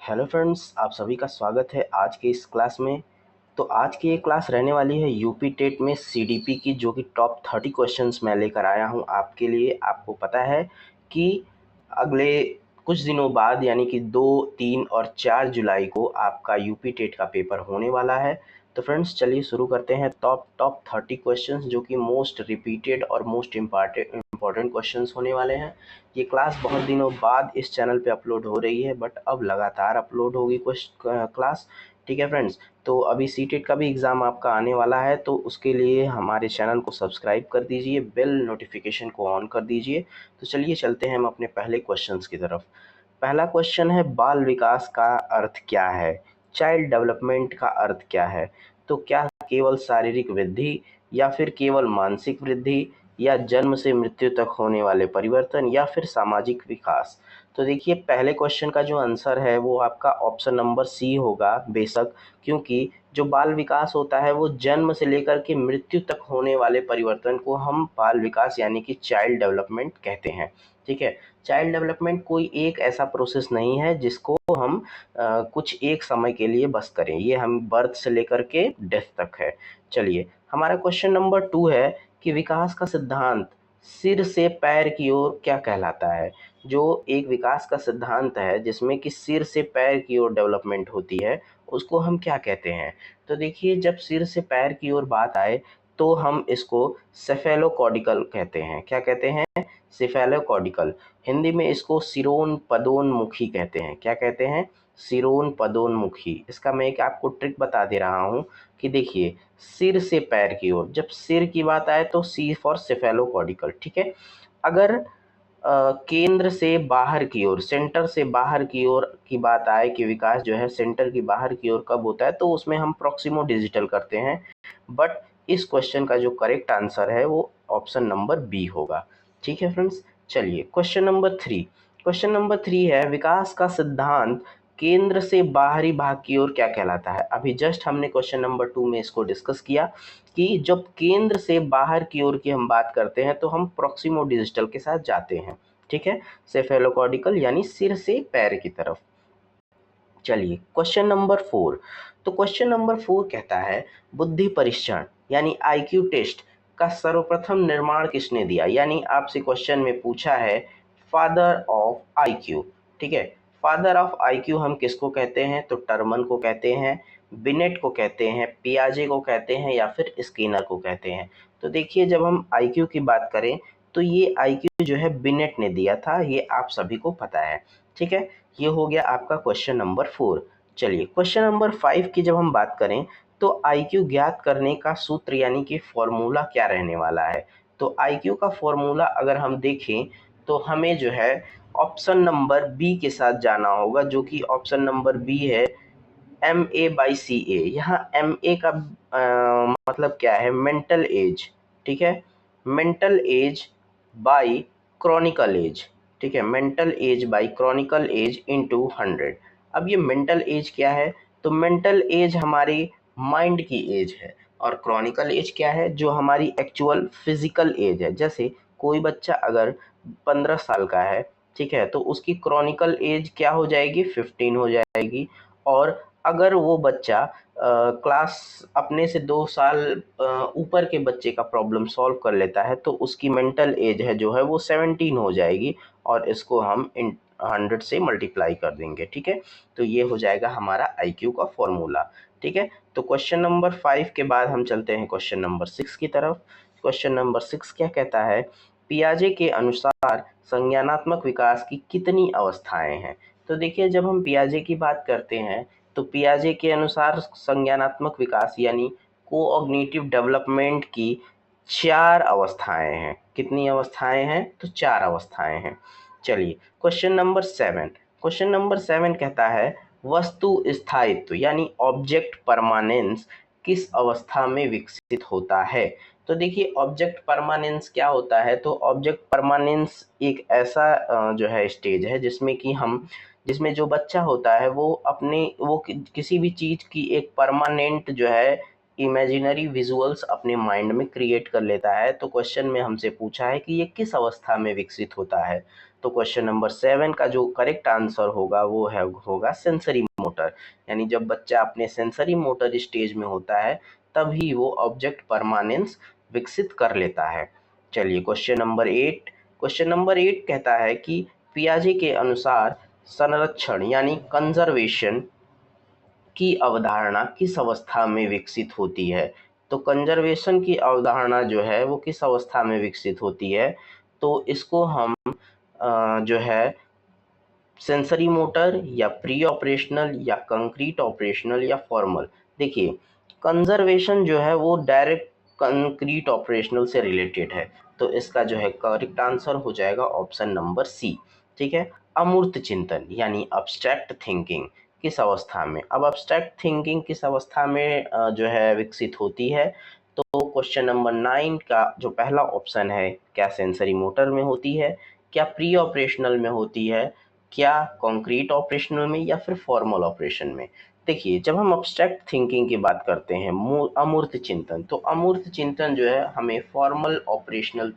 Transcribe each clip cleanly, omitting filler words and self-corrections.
Hello friends, आप सभी का स्वागत है आज के इस क्लास में। तो आज की ये क्लास रहने वाली है यूपी टेट में सीडीपी की, जो कि टॉप 30 क्वेश्चंस मैं लेकर आया हूं आपके लिए। आपको पता है कि अगले कुछ दिनों बाद यानी कि 2, 3 और 4 जुलाई को आपका यूपी टेट का पेपर होने वाला है। तो फ्रेंड्स चलिए शुरू करते हैं। टॉप 30 क्वेश्चंस जो कि मोस्ट रिपीटेड और मोस्ट इम्पॉर्टेंट क्वेश्चंस होने वाले हैं। ये क्लास बहुत दिनों बाद इस चैनल पे अपलोड हो रही है, बट अब लगातार अपलोड होगी क्लास। ठीक है फ्रेंड्स, तो अभी सीटेट का भी एग्ज़ाम आपका आने वाला है, तो उसके लिए हमारे चैनल को सब्सक्राइब कर दीजिए, बेल नोटिफिकेशन को ऑन कर दीजिए। तो चलिए चलते हैं हम अपने पहले क्वेश्चंस की तरफ। पहला क्वेश्चन है, बाल विकास का अर्थ क्या है? चाइल्ड डेवलपमेंट का अर्थ क्या है? तो क्या केवल शारीरिक वृद्धि, या फिर केवल मानसिक वृद्धि, या जन्म से मृत्यु तक होने वाले परिवर्तन, या फिर सामाजिक विकास? तो देखिए, पहले क्वेश्चन का जो आंसर है वो आपका ऑप्शन नंबर सी होगा बेशक, क्योंकि जो बाल विकास होता है वो जन्म से लेकर के मृत्यु तक होने वाले परिवर्तन को हम बाल विकास यानी कि चाइल्ड डेवलपमेंट कहते हैं। ठीक है, चाइल्ड डेवलपमेंट कोई एक ऐसा प्रोसेस नहीं है जिसको हम कुछ एक समय के लिए बस करें। ये हम बर्थ से लेकर के डेथ तक है। चलिए, हमारा क्वेश्चन नंबर 2 है कि विकास का सिद्धांत सिर से पैर की ओर क्या कहलाता है? जो एक विकास का सिद्धांत है जिसमें कि सिर से पैर की ओर डेवलपमेंट होती है, उसको हम क्या कहते हैं? तो देखिए, जब सिर से पैर की ओर बात आए तो हम इसको सेफेलोकॉर्डिकल कहते हैं। क्या कहते हैं? सेफेलोकॉर्डिकल। हिंदी में इसको सिरोन पदोन्मुखी कहते हैं। क्या कहते हैं? सिरोन पदोन्मुखी। इसका मैं एक आपको ट्रिक बता दे रहा हूँ कि देखिए, सिर से पैर की ओर, जब सिर की बात आए तो सी फॉर सेफेलोकॉर्डिकल। ठीक है, अगर केंद्र से बाहर की ओर, सेंटर से बाहर की ओर की बात आए कि विकास जो है सेंटर की बाहर की ओर कब होता है, तो उसमें हम प्रोक्सिमो डिजिटल करते हैं। बट इस क्वेश्चन का जो करेक्ट आंसर है वो ऑप्शन नंबर बी होगा। ठीक है फ्रेंड्स, चलिए क्वेश्चन नंबर 3। क्वेश्चन नंबर 3 है, विकास का सिद्धांत केंद्र से बाहरी भाग की ओर क्या कहलाता है? अभी जस्ट हमने क्वेश्चन नंबर 2 में इसको डिस्कस किया कि जब केंद्र से बाहर की ओर की हम बात करते हैं तो हम प्रोक्सिमो डिजिटल के साथ जाते हैं। ठीक है, सेफेलोकॉर्डिकल यानी सिर से पैर की तरफ। चलिए क्वेश्चन नंबर 4। तो क्वेश्चन नंबर 4 कहता है, बुद्धि परीक्षण यानी आईक्यू टेस्ट का सर्वप्रथम निर्माण किसने दिया? यानी आपसे क्वेश्चन में पूछा है फादर ऑफ आईक्यू। ठीक है, फादर ऑफ आईक्यू हम किसको कहते हैं? तो टर्मन को कहते हैं, बिनेट को कहते हैं, पियाजे को कहते हैं, या फिर स्किनर को कहते हैं। तो देखिए, जब हम आईक्यू की बात करें तो ये आईक्यू जो है बिनेट ने दिया था, ये आप सभी को पता है। ठीक है, ये हो गया आपका क्वेश्चन नंबर 4। चलिए क्वेश्चन नंबर 5 की जब हम बात करें तो आईक्यू ज्ञात करने का सूत्र यानी कि फॉर्मूला क्या रहने वाला है? तो आईक्यू का फॉर्मूला अगर हम देखें तो हमें जो है ऑप्शन नंबर बी के साथ जाना होगा, जो कि ऑप्शन नंबर बी है MA/CA। यहाँ MA का मतलब क्या है? Mental age. ठीक है, mental age by chronological age. ठीक है, mental age by chronological age into 100। अब ये मेंटल एज क्या है? तो मेंटल एज हमारी माइंड की एज है, और क्रॉनिकल एज क्या है? जो हमारी एक्चुअल फिजिकल एज है। जैसे कोई बच्चा अगर 15 साल का है, ठीक है, तो उसकी क्रॉनिकल एज क्या हो जाएगी? 15 हो जाएगी। और अगर वो बच्चा क्लास अपने से 2 साल ऊपर के बच्चे का प्रॉब्लम सॉल्व कर लेता है तो उसकी मेंटल एज है जो है वो 17 हो जाएगी, और इसको हम 100 से मल्टीप्लाई कर देंगे। ठीक है, तो ये हो जाएगा हमारा आईक्यू का फॉर्मूला। ठीक है, तो क्वेश्चन नंबर 5 के बाद हम चलते हैं क्वेश्चन नंबर 6 की तरफ। क्वेश्चन नंबर 6 क्या कहता है? पियाजे के अनुसार संज्ञानात्मक विकास की कितनी अवस्थाएं हैं? तो देखिए, जब हम पियाजे की बात करते हैं तो पियाजे के अनुसार संज्ञानात्मक विकास यानी कोऑग्निटिव डेवलपमेंट की 4 अवस्थाएं हैं। कितनी अवस्थाएं हैं? तो 4 अवस्थाएं हैं। चलिए क्वेश्चन नंबर 7। क्वेश्चन नंबर 7 कहता है, वस्तु स्थायित्व यानी ऑब्जेक्ट परमानेंस किस अवस्था में विकसित होता है? तो देखिए, ऑब्जेक्ट परमानेंस क्या होता है? तो ऑब्जेक्ट परमानेंस एक ऐसा जो है स्टेज है जिसमें जो बच्चा होता है वो किसी भी चीज़ की एक परमानेंट जो है इमेजिनरी विजुअल्स अपने माइंड में क्रिएट कर लेता है। तो क्वेश्चन में हमसे पूछा है कि ये किस अवस्था में विकसित होता है? तो क्वेश्चन नंबर 7 का जो करेक्ट आंसर होगा वो होगा सेंसरी मोटर, यानी जब बच्चा अपने सेंसरी मोटर स्टेज में होता है तभी वो ऑब्जेक्ट परमानेंस विकसित कर लेता है। चलिए क्वेश्चन नंबर 8 कहता है कि पियाजे के अनुसार संरक्षण यानी कंजर्वेशन की अवधारणा किस अवस्था में विकसित होती है। तो कंजर्वेशन की अवधारणा जो है वो किस अवस्था में विकसित होती है, तो इसको हम जो है सेंसरी मोटर या प्री ऑपरेशनल या कंक्रीट ऑपरेशनल या फॉर्मल। देखिए कंजर्वेशन जो है वो डायरेक्ट कंक्रीट ऑपरेशनल से रिलेटेड है, तो इसका जो है करेक्ट आंसर हो जाएगा ऑप्शन नंबर सी। ठीक है। अमूर्त चिंतन यानी अब्स्ट्रैक्ट थिंकिंग किस अवस्था में, अब अब्स्ट्रैक्ट थिंकिंग किस अवस्था में जो है विकसित होती है, तो क्वेश्चन नंबर 9 का जो पहला ऑप्शन है, क्या सेंसरी मोटर में होती है, क्या प्री ऑपरेशनल में होती है, क्या कंक्रीट ऑपरेशनल में, या फिर फॉर्मल ऑपरेशन में। देखिए जब हम अब्स्ट्रैक्ट थिंकिंग की बात करते हैं, अमूर्त चिंतन, तो अमूर्त चिंतन जो है हमें फॉर्मल ऑपरेशनल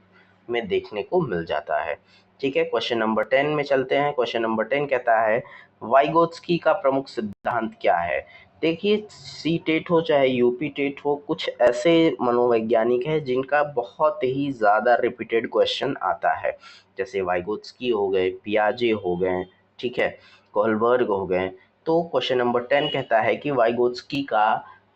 में देखने को मिल जाता है। ठीक है। क्वेश्चन नंबर 10 में चलते हैं। क्वेश्चन नंबर 10 कहता है वाइगोत्स्की का प्रमुख सिद्धांत क्या है। देखिए सी टेट हो चाहे यूपी टेट हो, कुछ ऐसे मनोवैज्ञानिक हैं जिनका बहुत ही ज़्यादा रिपीटेड क्वेश्चन आता है, जैसे वाइगोत्स्की हो गए, पियाजे हो गए, ठीक है, कोहलबर्ग हो गए। तो क्वेश्चन नंबर 10 कहता है कि वाइगोत्स्की का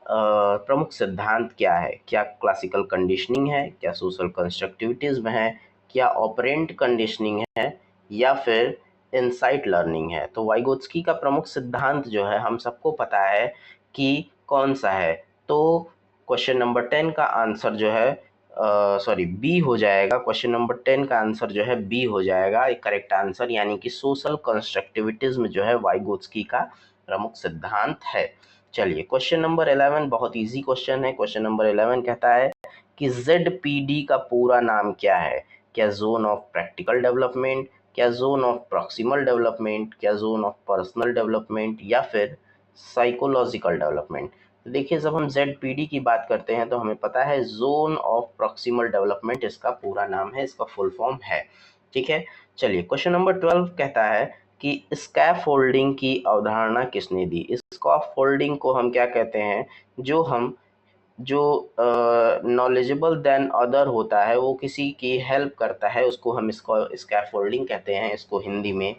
प्रमुख सिद्धांत क्या है, क्या क्लासिकल कंडीशनिंग है, क्या सोशल कंस्ट्रक्टिविज्म है, क्या ऑपरेंट कंडीशनिंग है, या फिर इनसाइट लर्निंग है। तो वाइगोत्स्की का प्रमुख सिद्धांत जो है हम सबको पता है कि कौन सा है, तो क्वेश्चन नंबर 10 का आंसर जो है सॉरी बी हो जाएगा। क्वेश्चन नंबर 10 का आंसर जो है बी हो जाएगा एक करेक्ट आंसर, यानी कि सोशल कंस्ट्रक्टिविज्म जो है वाइगोत्स्की का प्रमुख सिद्धांत है। चलिए क्वेश्चन नंबर 11 बहुत इजी क्वेश्चन है। क्वेश्चन नंबर 11 कहता है कि ZPD का पूरा नाम क्या है, क्या जोन ऑफ प्रैक्टिकल डेवलपमेंट, क्या जोन ऑफ प्रॉक्सिमल डेवलपमेंट, क्या जोन ऑफ पर्सनल डेवलपमेंट, या फिर साइकोलॉजिकल डेवलपमेंट। तो देखिए जब हम ZPD की बात करते हैं तो हमें पता है जोन ऑफ प्रॉक्सिमल डेवलपमेंट इसका पूरा नाम है, इसका फुल फॉर्म है। ठीक है। चलिए क्वेश्चन नंबर 12 कहता है कि स्कैफोल्डिंग की अवधारणा किसने दी। स्कैफोल्डिंग को हम क्या कहते हैं, जो नॉलेजेबल देन अदर होता है, वो किसी की हेल्प करता है, उसको हम इसको स्कैफोल्डिंग कहते हैं। इसको हिंदी में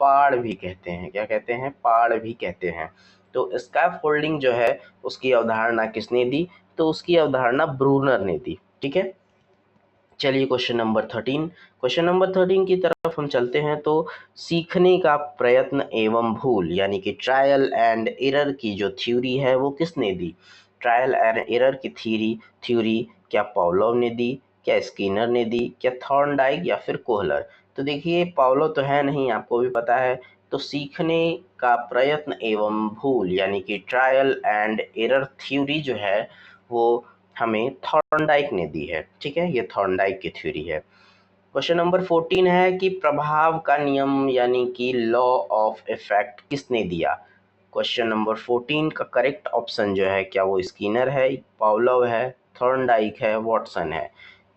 पाड़ भी कहते हैं। क्या कहते हैं, पाड़ भी कहते हैं। तो स्कैफोल्डिंग जो है उसकी अवधारणा किसने दी, तो उसकी अवधारणा ब्रूनर ने दी। ठीक है। चलिए क्वेश्चन नंबर 13 की तरफ हम चलते हैं। तो सीखने का प्रयत्न एवं भूल यानी कि ट्रायल एंड एरर की जो थ्योरी है वो किसने दी। ट्रायल एंड एरर की थ्योरी क्या पावलोव ने दी, क्या स्किनर ने दी, क्या थॉर्नडाइक, या फिर कोहलर। तो देखिए पावलोव तो है नहीं, आपको भी पता है। तो सीखने का प्रयत्न एवं भूल यानी कि ट्रायल एंड एरर थ्योरी जो है वो हमें थॉर्नडाइक ने दी है। ठीक है, ये थॉर्नडाइक की थ्योरी है। क्वेश्चन नंबर 14 है कि प्रभाव का नियम यानी कि लॉ ऑफ इफेक्ट किसने दिया। क्वेश्चन नंबर 14 का करेक्ट ऑप्शन जो है क्या वो स्किनर है, पावलोव है, थॉर्नडाइक है, वॉटसन है।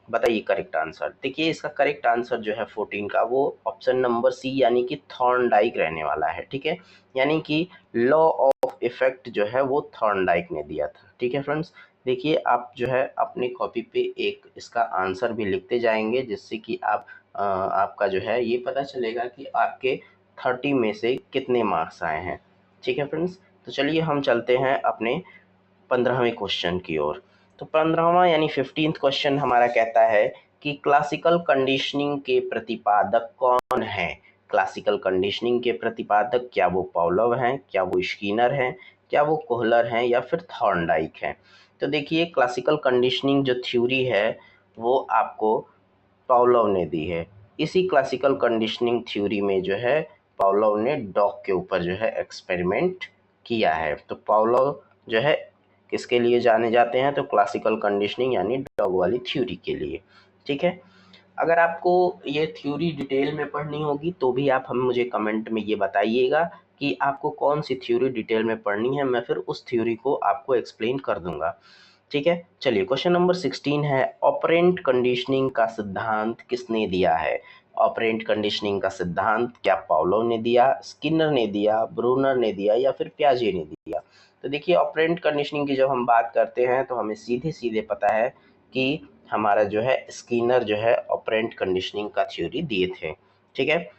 बताइए करेक्ट आंसर। देखिए इसका करेक्ट आंसर जो है 14 का वो ऑप्शन नंबर सी यानी कि थॉर्नडाइक रहने वाला है। ठीक है, यानी कि लॉ ऑफ इफेक्ट जो है वो थॉर्नडाइक ने दिया था। ठीक है फ्रेंड्स, देखिए आप जो है अपनी कॉपी पे एक इसका आंसर भी लिखते जाएंगे, जिससे कि आपका जो है ये पता चलेगा कि आपके 30 में से कितने मार्क्स आए हैं। ठीक है फ्रेंड्स, तो चलिए हम चलते हैं अपने 15वें क्वेश्चन की ओर। तो 15वां यानी 15th क्वेश्चन हमारा कहता है कि क्लासिकल कंडीशनिंग के प्रतिपादक कौन है। क्लासिकल कंडीशनिंग के प्रतिपादक क्या वो पावलोव हैं, क्या वो स्किनर हैं, क्या वो कोहलर हैं, या फिर थॉर्नडाइक हैं। तो देखिए क्लासिकल कंडीशनिंग जो थ्योरी है वो आपको पावलोव ने दी है। इसी क्लासिकल कंडीशनिंग थ्योरी में जो है पावलोव ने डॉग के ऊपर जो है एक्सपेरिमेंट किया है। तो पावलोव जो है किसके लिए जाने जाते हैं, तो क्लासिकल कंडीशनिंग यानी डॉग वाली थ्योरी के लिए। ठीक है। अगर आपको ये थ्योरी डिटेल में पढ़नी होगी तो भी आप हम मुझे कमेंट में ये बताइएगा कि आपको कौन सी थ्योरी डिटेल में पढ़नी है, मैं फिर उस थ्योरी को आपको एक्सप्लेन कर दूंगा। ठीक है। चलिए क्वेश्चन नंबर 16 है ऑपरेंट कंडीशनिंग का सिद्धांत किसने दिया है। ऑपरेंट कंडीशनिंग का सिद्धांत क्या पावलोव ने दिया, स्किनर ने दिया, ब्रूनर ने दिया या फिर पियाजे ने दिया। तो देखिए ऑपरेंट कंडीशनिंग की जब हम बात करते हैं तो हमें सीधे सीधे पता है कि हमारा जो है स्किनर जो है ऑपरेंट कंडीशनिंग का थ्योरी दिए थे। ठीक है,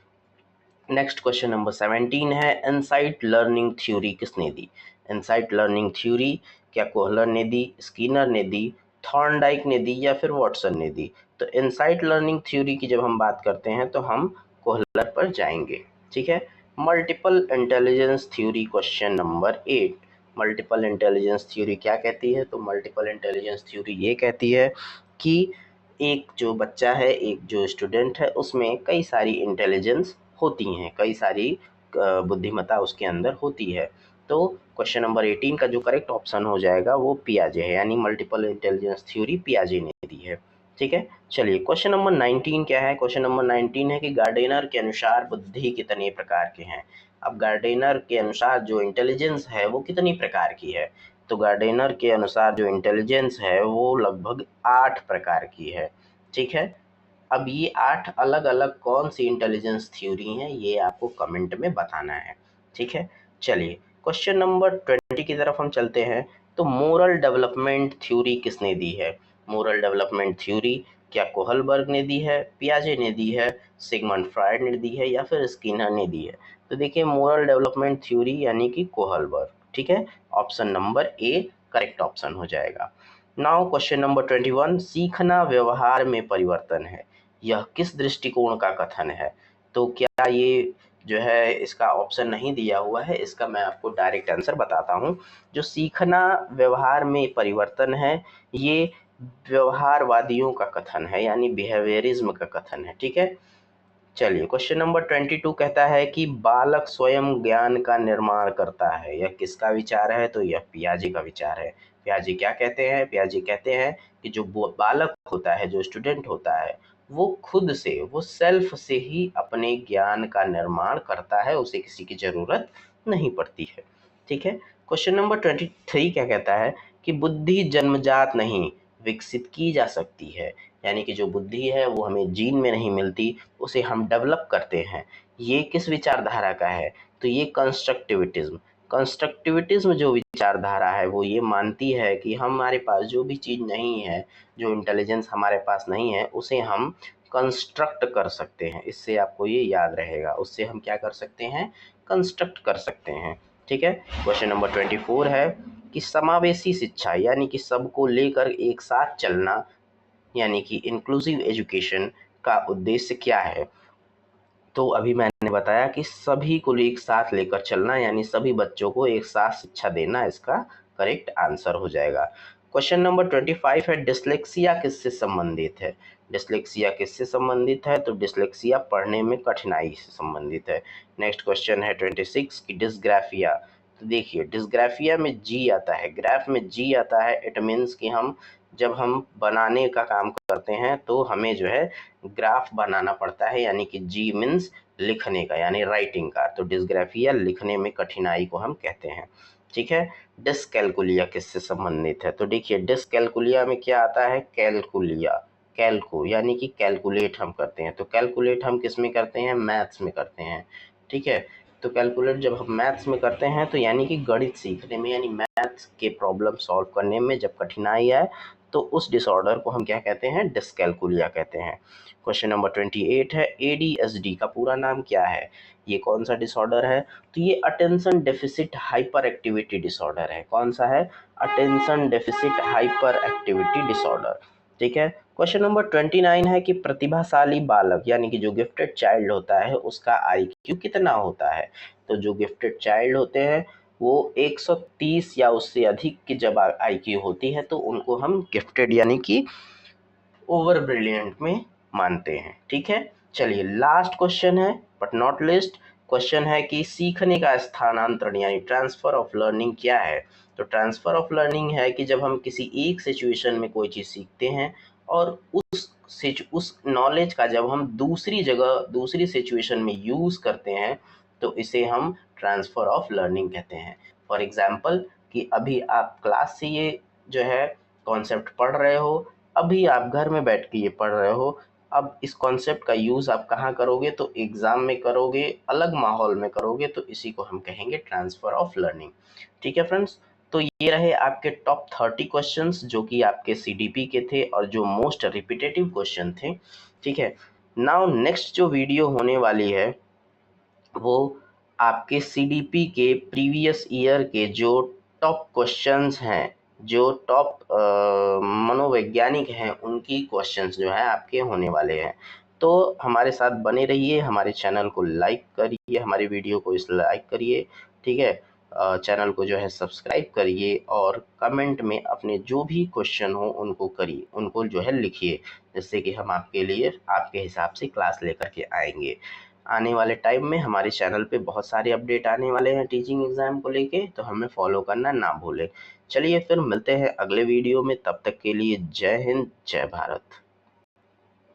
नेक्स्ट क्वेश्चन नंबर 17 है इनसाइट लर्निंग थ्योरी किसने दी। इनसाइट लर्निंग थ्योरी क्या कोहलर ने दी, स्किनर ने दी, थॉर्नडाइक ने दी या फिर वॉटसन ने दी। तो इनसाइट लर्निंग थ्योरी की जब हम बात करते हैं तो हम कोहलर पर जाएंगे। ठीक है, multiple intelligence theory question number 8। Multiple intelligence theory क्या कहती है, तो मल्टीपल इंटेलिजेंस थ्योरी ये कहती है कि एक जो बच्चा है, एक जो स्टूडेंट है, उसमें कई सारी इंटेलिजेंस होती हैं, कई सारी बुद्धिमत्ता उसके अंदर होती है। तो क्वेश्चन नंबर 18 का जो करेक्ट ऑप्शन हो जाएगा वो पियाजे है, यानी मल्टीपल इंटेलिजेंस थ्योरी पियाजे ने दी है। ठीक है, चलिए क्वेश्चन नंबर 19 क्या है। क्वेश्चन नंबर 19 है कि गार्डेनर के अनुसार बुद्धि कितने प्रकार के हैं। अब गार्डेनर के अनुसार जो इंटेलिजेंस है वो कितनी प्रकार की है, तो गार्डेनर के अनुसार जो इंटेलिजेंस है वो लगभग 8 प्रकार की है। ठीक है, अब ये 8 अलग अलग कौन सी इंटेलिजेंस थ्योरी हैं ये आपको कमेंट में बताना है। ठीक है, चलिए क्वेश्चन नंबर 20 की तरफ हम चलते हैं। तो मोरल डेवलपमेंट थ्योरी किसने दी है। मोरल डेवलपमेंट थ्योरी क्या कोहलबर्ग ने दी है, पियाजे ने दी है, सिगमंड फ्रायड ने दी है या फिर स्किनर ने दी है। तो देखिए मोरल डेवलपमेंट थ्योरी यानी कि कोहलबर्ग। ठीक है, option number A correct option हो जाएगा। नाउ क्वेश्चन नंबर 21, सीखना व्यवहार में परिवर्तन है, यह किस दृष्टिकोण का कथन है। तो क्या ये जो है इसका ऑप्शन नहीं दिया हुआ है, इसका मैं आपको डायरेक्ट आंसर बताता हूँ। जो सीखना व्यवहार में परिवर्तन है ये व्यवहारवादियों का कथन है, यानी बिहेवियरिज्म का कथन है। ठीक है, चलिए क्वेश्चन नंबर 22 कहता है कि बालक स्वयं ज्ञान का निर्माण करता है, यह किसका विचार है, तो यह पियाजे का विचार है। पियाजे क्या कहते हैं, पियाजे कहते हैं कि जो बालक होता है, जो स्टूडेंट होता है, वो खुद से, वो सेल्फ से ही अपने ज्ञान का निर्माण करता है, उसे किसी की जरूरत नहीं पड़ती है। ठीक है, क्वेश्चन नंबर 23 क्या कहता है कि बुद्धि जन्मजात नहीं विकसित की जा सकती है, यानी कि जो बुद्धि है वो हमें जीन में नहीं मिलती, उसे हम डेवलप करते हैं। ये किस विचारधारा का है, तो ये कंस्ट्रक्टिविटिज्म। कंस्ट्रक्टिविटिज्म जो विचारधारा है वो ये मानती है कि हमारे पास जो भी चीज़ नहीं है, जो इंटेलिजेंस हमारे पास नहीं है, उसे हम कंस्ट्रक्ट कर सकते हैं। इससे आपको ये याद रहेगा, उससे हम क्या कर सकते हैं, कंस्ट्रक्ट कर सकते हैं। ठीक है, क्वेश्चन नंबर 24 है कि समावेशी शिक्षा यानी कि सबको लेकर एक साथ चलना, यानी कि इंक्लूसिव एजुकेशन का उद्देश्य क्या है। तो अभी मैंने बताया कि सभी को एक साथ लेकर चलना, यानी सभी बच्चों को एक साथ शिक्षा देना इसका करेक्ट आंसर हो जाएगा। क्वेश्चन नंबर 25 है डिसलेक्सिया किससे संबंधित है। डिसलेक्सिया किससे संबंधित है, तो डिसलेक्सिया पढ़ने में कठिनाई से संबंधित है। नेक्स्ट क्वेश्चन है 26 की डिसग्राफिया। तो देखिए डिसग्राफिया में जी आता है, ग्राफ में जी आता है, इट मीन्स कि हम जब हम बनाने का काम करते हैं तो हमें जो है ग्राफ बनाना पड़ता है, यानी कि जी मीन्स लिखने का, यानी राइटिंग का। तो डिसग्राफिया लिखने में कठिनाई को हम कहते हैं। ठीक है, डिसकैलकुलिया किससे संबंधित है, तो देखिए डिसकैलकुलिया में क्या आता है, कैलकुलिया, कैलकु यानी कि कैलकुलेट हम करते हैं। तो कैलकुलेट हम किस में करते हैं, मैथ्स में करते हैं। ठीक है, तो कैलकुलेट जब हम मैथ्स में करते हैं तो यानी कि गणित सीखने में, यानी मैथ्स के प्रॉब्लम सॉल्व करने में जब कठिनाई आए तो उस डिसऑर्डर को हम क्या कहते हैं, डिसकैलकुलिया कहते हैं। क्वेश्चन नंबर 28 है एडीएसडी का पूरा नाम क्या है, ये कौन सा डिसऑर्डर है, तो ये attention deficit hyper activity disorder है। कौन सा है, attention deficit hyper activity disorder. ठीक है, क्वेश्चन नंबर 29 है कि प्रतिभाशाली बालक यानी कि जो गिफ्टेड चाइल्ड होता है उसका आईक्यू कितना होता है। तो जो गिफ्टेड चाइल्ड होते हैं वो 130 या उससे अधिक की जब आईक्यू होती है तो उनको हम गिफ्टेड यानी कि ओवर ब्रिलियंट में मानते हैं। ठीक है, चलिए लास्ट क्वेश्चन है बट नॉट लिस्ट, क्वेश्चन है कि सीखने का स्थानांतरण यानी ट्रांसफर ऑफ लर्निंग क्या है। तो ट्रांसफर ऑफ लर्निंग है कि जब हम किसी एक सिचुएशन में कोई चीज़ सीखते हैं और उस नॉलेज का जब हम दूसरी जगह दूसरी सिचुएशन में यूज़ करते हैं तो इसे हम ट्रांसफ़र ऑफ लर्निंग कहते हैं। फॉर एग्जांपल कि अभी आप क्लास से ये जो है कॉन्सेप्ट पढ़ रहे हो, अभी आप घर में बैठ के ये पढ़ रहे हो, अब इस कॉन्सेप्ट का यूज़ आप कहाँ करोगे, तो एग्ज़ाम में करोगे, अलग माहौल में करोगे, तो इसी को हम कहेंगे ट्रांसफ़र ऑफ लर्निंग। ठीक है फ्रेंड्स, तो ये रहे आपके टॉप 30 क्वेश्चंस जो कि आपके सीडीपी के थे और जो मोस्ट रिपीटेटिव क्वेश्चन थे। ठीक है, नाउ नेक्स्ट जो वीडियो होने वाली है वो आपके सीडीपी के प्रीवियस ईयर के जो टॉप क्वेश्चंस हैं, जो टॉप मनोवैज्ञानिक हैं, उनकी क्वेश्चंस जो है आपके होने वाले हैं। तो हमारे साथ बने रहिए, हमारे चैनल को लाइक करिए, हमारी वीडियो को इस लाइक करिए। ठीक है, चैनल को जो है सब्सक्राइब करिए और कमेंट में अपने जो भी क्वेश्चन हो उनको करिए, उनको जो है लिखिए, जिससे कि हम आपके लिए आपके हिसाब से क्लास लेकर के आएंगे। आने वाले टाइम में हमारे चैनल पे बहुत सारे अपडेट आने वाले हैं टीचिंग एग्ज़ाम को लेके, तो हमें फॉलो करना ना भूलें। चलिए फिर मिलते हैं अगले वीडियो में, तब तक के लिए जय हिंद, जय भारत।